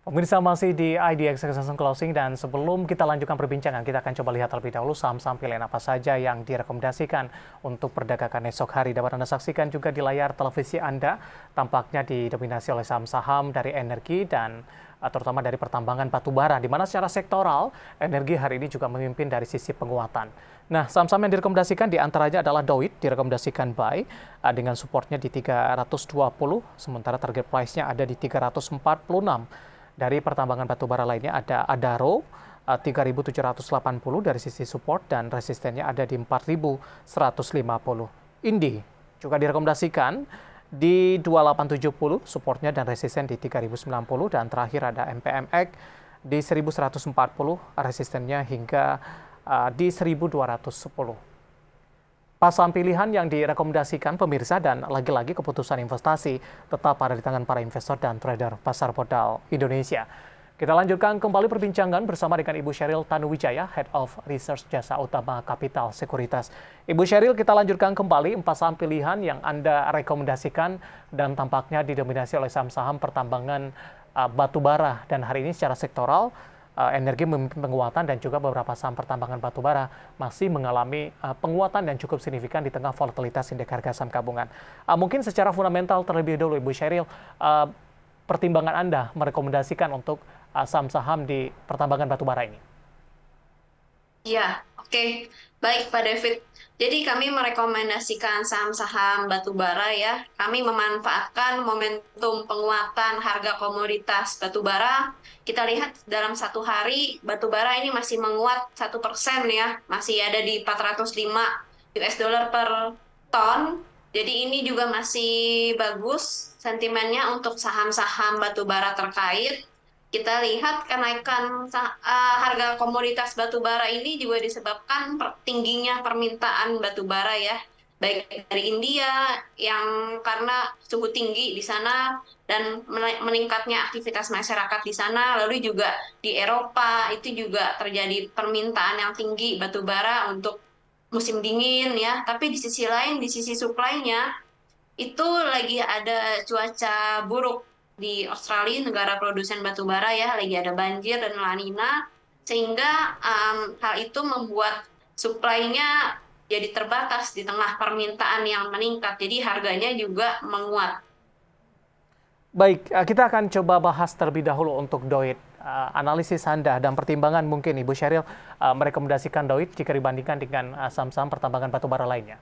Pemirsa masih di IDX Extension Closing dan sebelum kita lanjutkan perbincangan, kita akan coba lihat terlebih dahulu saham-saham pilihan apa saja yang direkomendasikan untuk perdagangan esok hari. Dapat Anda saksikan juga di layar televisi Anda, tampaknya didominasi oleh saham-saham dari energi dan terutama dari pertambangan batu bara, di mana secara sektoral energi hari ini juga memimpin dari sisi penguatan. Nah, saham-saham yang direkomendasikan diantaranya adalah Doit, direkomendasikan buy dengan supportnya di 320, sementara target price-nya ada di 346. Dari pertambangan batubara lainnya ada Adaro 3.780 dari sisi support dan resistennya ada di 4.150. Indi juga direkomendasikan di 2870 supportnya dan resisten di 3.090 dan terakhir ada MPMX di 1.140 resistennya hingga di 1.210. Pasang pilihan yang direkomendasikan pemirsa dan lagi-lagi keputusan investasi tetap ada di tangan para investor dan trader pasar modal Indonesia. Kita lanjutkan kembali perbincangan bersama dengan Ibu Sheryl Tanuwijaya, Head of Research Jasa Utama Kapital Sekuritas. Ibu Sheryl, kita lanjutkan kembali 4 saham pilihan yang Anda rekomendasikan dan tampaknya didominasi oleh saham-saham pertambangan batu bara dan hari ini secara sektoral energi memimpin penguatan dan juga beberapa saham pertambangan batubara masih mengalami penguatan dan cukup signifikan di tengah volatilitas indeks harga saham gabungan. Mungkin secara fundamental terlebih dahulu, Ibu Sheryl, pertimbangan Anda merekomendasikan untuk saham-saham di pertambangan batubara ini. Ya, oke. Baik, Pak David. Jadi kami merekomendasikan saham-saham batubara ya. Kami memanfaatkan momentum penguatan harga komoditas batubara. Kita lihat dalam satu hari batubara ini masih menguat 1% ya. Masih ada di 405 US dollar per ton. Jadi ini juga masih bagus sentimennya untuk saham-saham batubara terkait. Kita lihat kenaikan harga komoditas batu bara ini juga disebabkan tingginya permintaan batu bara ya, baik dari India yang karena suhu tinggi di sana dan meningkatnya aktivitas masyarakat di sana, lalu juga di Eropa itu juga terjadi permintaan yang tinggi batu bara untuk musim dingin ya. Tapi di sisi lain, di sisi supply-nya itu lagi ada cuaca buruk di Australia, negara produsen batu bara ya, lagi ada banjir dan La Nina, sehingga hal itu membuat supply-nya jadi terbatas di tengah permintaan yang meningkat, jadi harganya juga menguat. Baik, kita akan coba bahas terlebih dahulu untuk Doit. Analisis Anda dan pertimbangan mungkin Ibu Sheryl merekomendasikan Doit jika dibandingkan dengan saham-saham pertambangan batubara lainnya.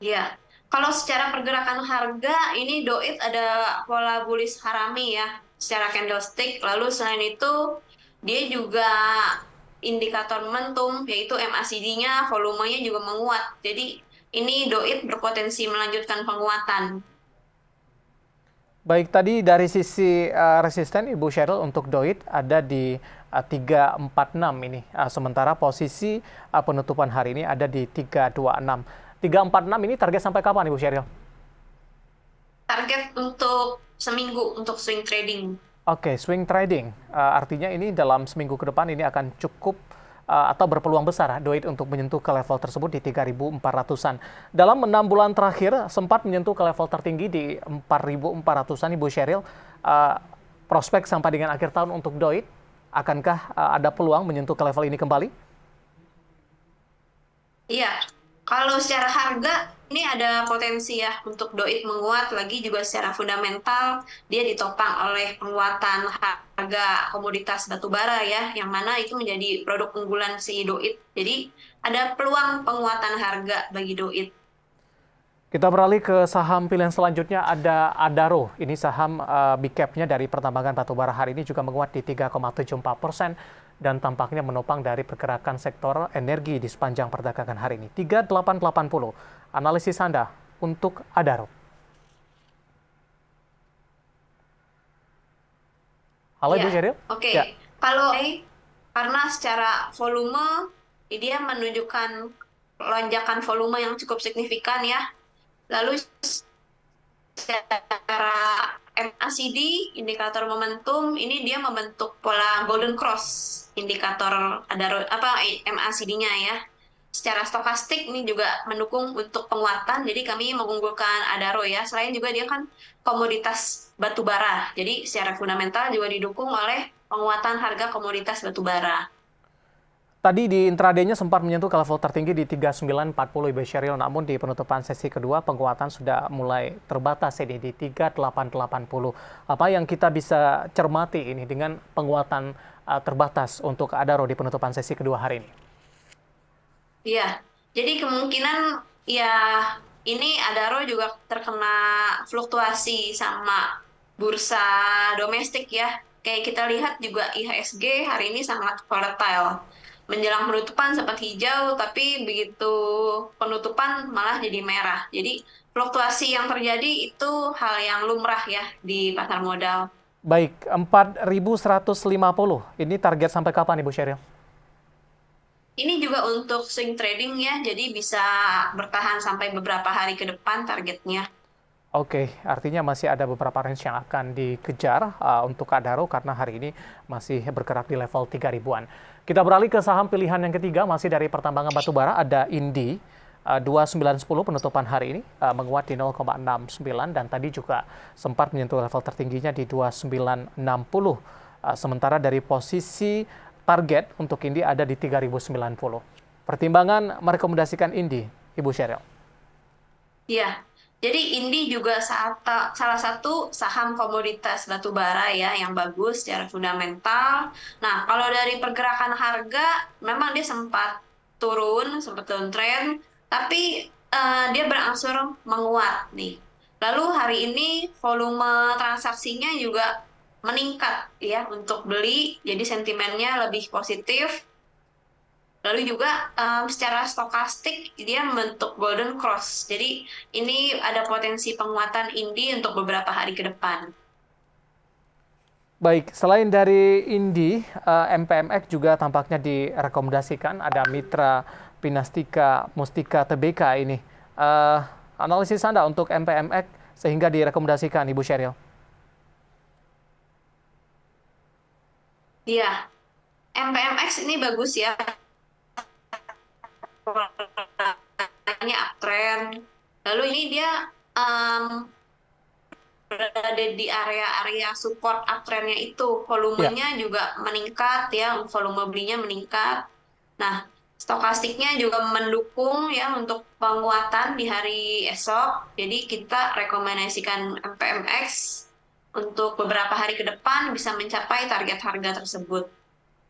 Ya, kalau secara pergerakan harga ini Doit ada pola bullish harami ya, secara candlestick. Lalu selain itu dia juga indikator momentum yaitu MACD-nya volumenya juga menguat. Jadi ini Doit berpotensi melanjutkan penguatan. Baik, tadi dari sisi resisten Ibu Sheryl untuk Doit ada di 346 ini. Sementara posisi penutupan hari ini ada di 326. 346 ini target sampai kapan Ibu Sheryl? Target untuk seminggu untuk swing trading. Oke, swing trading. Artinya ini dalam seminggu ke depan ini akan cukup atau berpeluang besar Doit untuk menyentuh ke level tersebut di 3.400-an. Dalam 6 bulan terakhir sempat menyentuh ke level tertinggi di 4.400-an Ibu Sheryl. Prospek sampai dengan akhir tahun untuk Doit, akankah ada peluang menyentuh ke level ini kembali? Iya, kalau secara harga ini ada potensi ya untuk Doit menguat lagi juga secara fundamental dia ditopang oleh penguatan harga komoditas batubara ya, yang mana itu menjadi produk unggulan si Doit. Jadi ada peluang penguatan harga bagi Doit. Kita beralih ke saham pilihan selanjutnya, ada Adaro. Ini saham big cap-nya dari pertambangan batubara hari ini juga menguat di 3,74% dan tampaknya menopang dari pergerakan sektor energi di sepanjang perdagangan hari ini. 3880. Analisis Anda untuk Adaro. Halo Ya, Ibu Sheryl. oke. Ya. Kalau karena secara volume dia menunjukkan lonjakan volume yang cukup signifikan ya. Lalu secara MACD, indikator momentum, ini dia membentuk pola golden cross, indikator ada MACD-nya ya. Secara stokastik ini juga mendukung untuk penguatan, jadi kami mengunggulkan Adaro ya. Selain juga dia kan komoditas batu bara. Jadi secara fundamental juga didukung oleh penguatan harga komoditas batu bara. Tadi di intraday-nya sempat menyentuh ke level tertinggi di 3940 Ibu Sheryl, namun di penutupan sesi kedua penguatan sudah mulai terbatas ini di 3880. Apa yang kita bisa cermati ini dengan penguatan terbatas untuk Adaro di penutupan sesi kedua hari ini? Iya, jadi kemungkinan ya ini Adaro juga terkena fluktuasi sama bursa domestik ya. Kayak kita lihat juga IHSG hari ini sangat volatile. Menjelang penutupan sempat hijau, tapi begitu penutupan malah jadi merah. Jadi fluktuasi yang terjadi itu hal yang lumrah ya di pasar modal. Baik, 4.150. Ini target sampai kapan Ibu Sheryl? Ini juga untuk swing trading ya, jadi bisa bertahan sampai beberapa hari ke depan targetnya. Oke, artinya masih ada beberapa range yang akan dikejar untuk Adaro karena hari ini masih bergerak di level 3 ribuan. Kita beralih ke saham pilihan yang ketiga, masih dari pertambangan batubara, ada Indi. 2910 penutupan hari ini menguat di 0,69 dan tadi juga sempat menyentuh level tertingginya di 2960. Sementara dari posisi target untuk Indi ada di 3090. Pertimbangan merekomendasikan Indi, Ibu Sheryl. Ya, jadi ini juga salah satu saham komoditas batu bara ya yang bagus secara fundamental. Nah, kalau dari pergerakan harga, memang dia sempat turun tren, tapi dia berangsur menguat nih. Lalu hari ini volume transaksinya juga meningkat ya untuk beli, jadi sentimennya lebih positif. Lalu juga secara stokastik dia membentuk golden cross. Jadi ini ada potensi penguatan Indi untuk beberapa hari ke depan. Baik, selain dari Indi, MPMX juga tampaknya direkomendasikan. Ada Mitra Pinastika Mustika Tbk ini. Analisis Anda untuk MPMX sehingga direkomendasikan, Ibu Sheryl. Iya, MPMX ini bagus ya. Ini uptrend. Lalu ini dia berada di area-area support uptrendnya itu. Ya, Volumenya juga meningkat ya, volume belinya meningkat. Nah, stokastiknya juga mendukung ya untuk penguatan di hari esok. Jadi kita rekomendasikan MPMX untuk beberapa hari ke depan bisa mencapai target harga tersebut.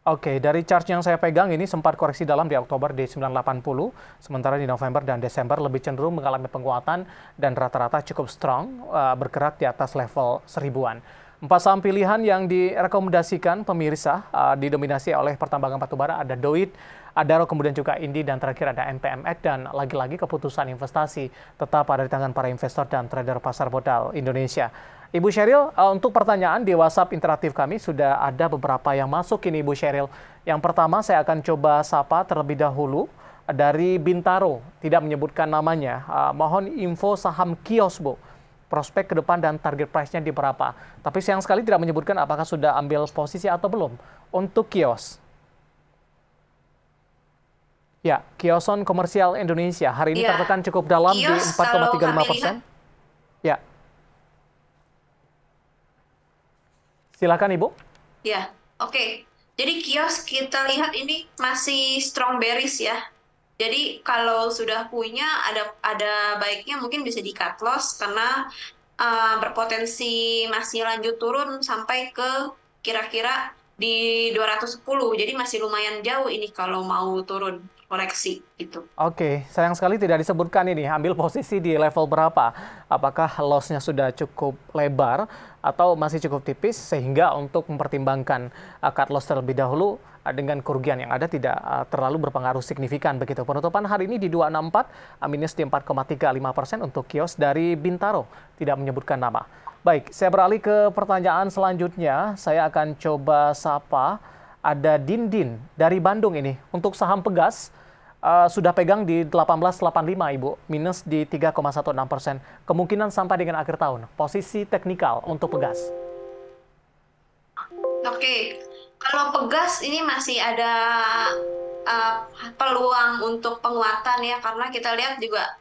oke, dari chart yang saya pegang ini sempat koreksi dalam di Oktober di 980, sementara di November dan Desember lebih cenderung mengalami penguatan dan rata-rata cukup strong, bergerak di atas level seribuan. Empat saham pilihan yang direkomendasikan pemirsa didominasi oleh pertambangan batubara, ada Doit, Adaro, kemudian juga Indi, dan terakhir ada MPMX, dan lagi-lagi keputusan investasi tetap ada di tangan para investor dan trader pasar modal Indonesia. Ibu Sheryl, untuk pertanyaan di WhatsApp interaktif kami sudah ada beberapa yang masuk ini, Ibu Sheryl. Yang pertama saya akan coba sapa terlebih dahulu dari Bintaro, tidak menyebutkan namanya. Mohon info saham Kios, Bu. Prospek ke depan dan target price-nya di berapa. Tapi sayang sekali tidak menyebutkan apakah sudah ambil posisi atau belum. Untuk Kios. Ya, Kioson Komersial Indonesia hari ini Ya, tertekan cukup dalam di kios kalau kami lihat 4,35%. Ya, silakan Ibu. ya, oke. Jadi kios kita lihat ini masih strong bearish ya. Jadi kalau sudah punya ada baiknya mungkin bisa di cut loss karena berpotensi masih lanjut turun sampai ke kira-kira di 210. Jadi masih lumayan jauh ini kalau mau turun koreksi gitu. Oke, sayang sekali tidak disebutkan ini ambil posisi di level berapa. Apakah loss-nya sudah cukup lebar atau masih cukup tipis sehingga untuk mempertimbangkan cut loss terlebih dahulu dengan kerugian yang ada tidak terlalu berpengaruh signifikan begitu. Penutupan hari ini di 264 minus di 4,35% untuk kios dari Bintaro, tidak menyebutkan nama. Baik, saya beralih ke pertanyaan selanjutnya. Saya akan coba sapa ada Dindin dari Bandung ini. Untuk saham Pegas, sudah pegang di 1885 Ibu, minus di 3,16%. Kemungkinan sampai dengan akhir tahun. Posisi teknikal untuk Pegas. Oke, kalau Pegas ini masih ada peluang untuk penguatan ya, karena kita lihat juga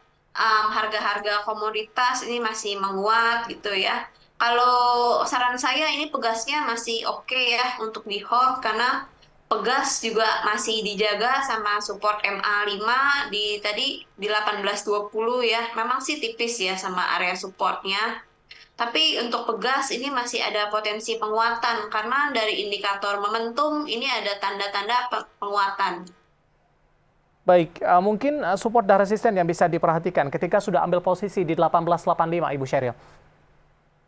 harga-harga komoditas ini masih menguat gitu ya. Kalau saran saya ini pegasnya masih oke ya untuk di hold karena pegas juga masih dijaga sama support MA5 di tadi di 1820 ya. Memang sih tipis ya sama area supportnya. Tapi untuk pegas ini masih ada potensi penguatan karena dari indikator momentum ini ada tanda-tanda penguatan. Baik, mungkin support dan resisten yang bisa diperhatikan ketika sudah ambil posisi di 1885, Ibu Sheryl.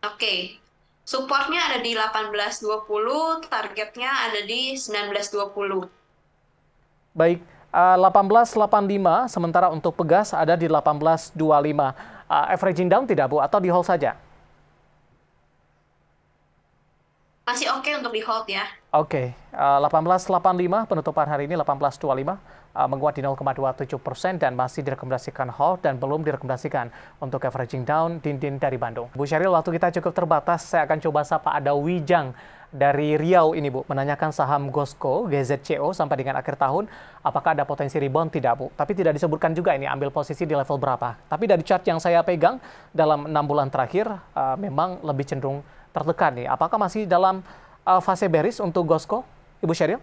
Oke, supportnya ada di 1820, targetnya ada di 1920. Baik, 1885, sementara untuk pegas ada di 1825. Averaging down tidak, Bu? Atau di hold saja? Masih oke untuk di hold ya. Oke, 1885 penutupan hari ini 1825 menguat di 0,27% dan masih direkomendasikan hold dan belum direkomendasikan untuk averaging down Dindin dari Bandung. Bu Sheryl, waktu kita cukup terbatas, saya akan coba sapa ada Wijang dari Riau ini, Bu, menanyakan saham Gosco, GZCO sampai dengan akhir tahun, apakah ada potensi rebound? Tidak, Bu. Tapi tidak disebutkan juga ini ambil posisi di level berapa. Tapi dari chart yang saya pegang dalam 6 bulan terakhir, memang lebih cenderung tertekan nih. Apakah masih dalam fase bearish untuk Gosco, Ibu Sheryl?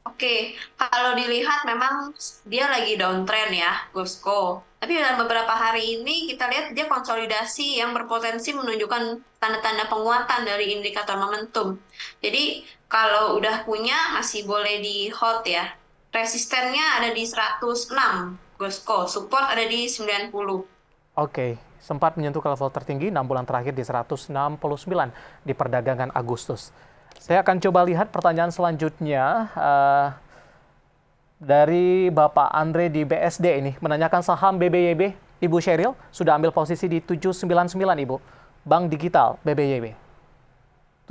Oke, kalau dilihat memang dia lagi downtrend ya, Gosco. Tapi dalam beberapa hari ini kita lihat dia konsolidasi yang berpotensi menunjukkan tanda-tanda penguatan dari indikator momentum. Jadi kalau udah punya masih boleh di hold ya. Resistennya ada di 106, Gosco. Support ada di 90. Oke, sempat menyentuh ke level tertinggi 6 bulan terakhir di 169 di perdagangan Agustus. Saya akan coba lihat pertanyaan selanjutnya dari Bapak Andre di BSD ini. Menanyakan saham BBYB, Ibu Sheryl, sudah ambil posisi di 799, Ibu. Bank Digital BBYB.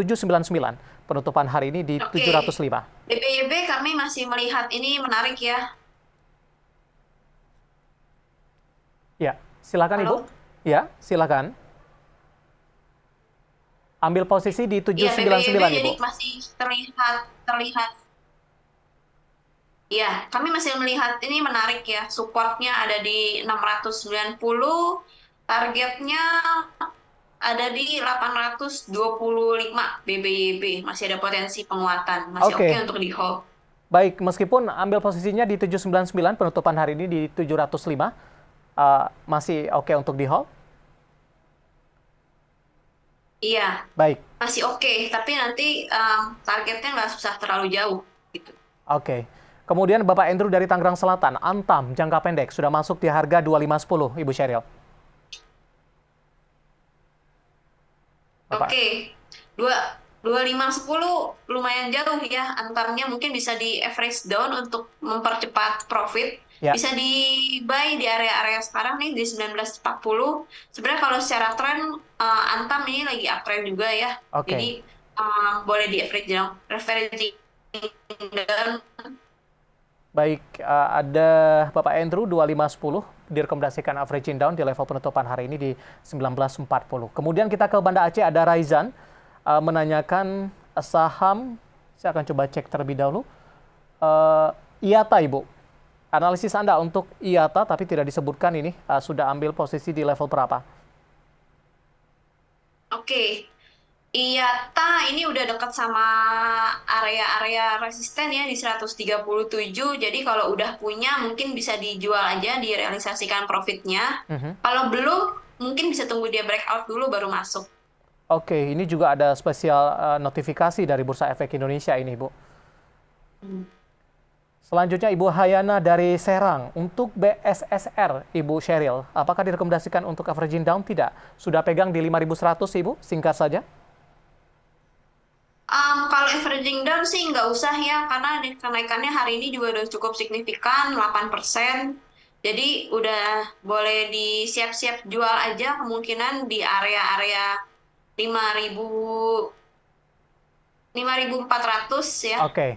799, penutupan hari ini di Oke, 705. BBYB kami masih melihat ini menarik ya. Ya, silakan Ibu. Halo? Ya, silakan. Ambil posisi di Iya, BBYB 799, Ibu. jadi masih terlihat. Iya, kami masih melihat ini menarik ya. Supportnya ada di 690, targetnya ada di 825 BBYB. Masih ada potensi penguatan, masih oke Oke. untuk di hold. Baik, meskipun ambil posisinya di 799, penutupan hari ini di 705, masih oke untuk di hold? Iya, Baik, masih oke, tapi nanti targetnya nggak susah terlalu jauh gitu. oke. Kemudian Bapak Andrew dari Tangerang Selatan, Antam jangka pendek sudah masuk di harga 2510, Ibu Sheryl. Bapak. Oke, dua 2510 lumayan jauh ya. Antaranya mungkin bisa di average down untuk mempercepat profit. Ya, Bisa di buy di area-area sekarang nih di 1940. Sebenarnya kalau secara tren Antam ini lagi uptrend juga ya. oke. Jadi boleh di average down, down. Baik, ada Bapak Andrew 2510 direkomendasikan averaging down di level penutupan hari ini di 1940. Kemudian kita ke Banda Aceh, ada Raizan menanyakan saham, saya akan coba cek terlebih dahulu. IATA, Ibu. Analisis Anda untuk IATA tapi tidak disebutkan ini sudah ambil posisi di level berapa? Oke. IATA ini udah dekat sama area-area resisten ya di 137. Jadi kalau udah punya mungkin bisa dijual aja, direalisasikan profitnya. Mhm. Kalau belum, mungkin bisa tunggu dia breakout dulu baru masuk. Oke, ini juga ada spesial notifikasi dari Bursa Efek Indonesia ini, Bu. Selanjutnya Ibu Hayana dari Serang. Untuk BSSR, Ibu Sheryl, apakah direkomendasikan untuk averaging down? Tidak. Sudah pegang di 5.100, Ibu? Singkat saja. Kalau averaging down sih nggak usah ya, karena kenaikannya hari ini juga udah cukup signifikan, 8%. Jadi udah boleh disiap-siap jual aja kemungkinan di area-area 5.000 5.400 ya. Oke.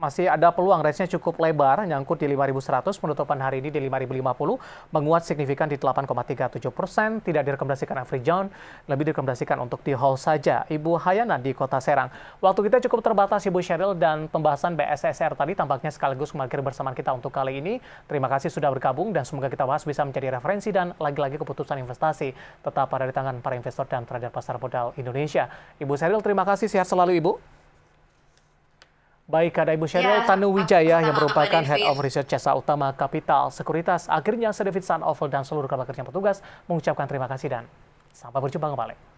Masih ada peluang, range-nya cukup lebar, nyangkut di 5.100, penutupan hari ini di 5.050, menguat signifikan di 8,37%, tidak direkomendasikan average down, lebih direkomendasikan untuk di hold saja. Ibu Hayana di Kota Serang. Waktu kita cukup terbatas, Ibu Sheryl, dan pembahasan BSSR tadi tampaknya sekaligus mengakhiri bersama kita untuk kali ini. Terima kasih sudah bergabung dan semoga kita bahas bisa menjadi referensi dan lagi-lagi keputusan investasi tetap ada di tangan para investor dan trader pasar modal Indonesia. Ibu Sheryl, terima kasih, sehat selalu Ibu. Baik, ada Ibu Sheryl Tanuwijaya yang merupakan Head of Research Jasa Utama Kapital Sekuritas. Akhirnya, saya David Sun Oval dan seluruh kerabat kerja petugas mengucapkan terima kasih dan sampai berjumpa kembali.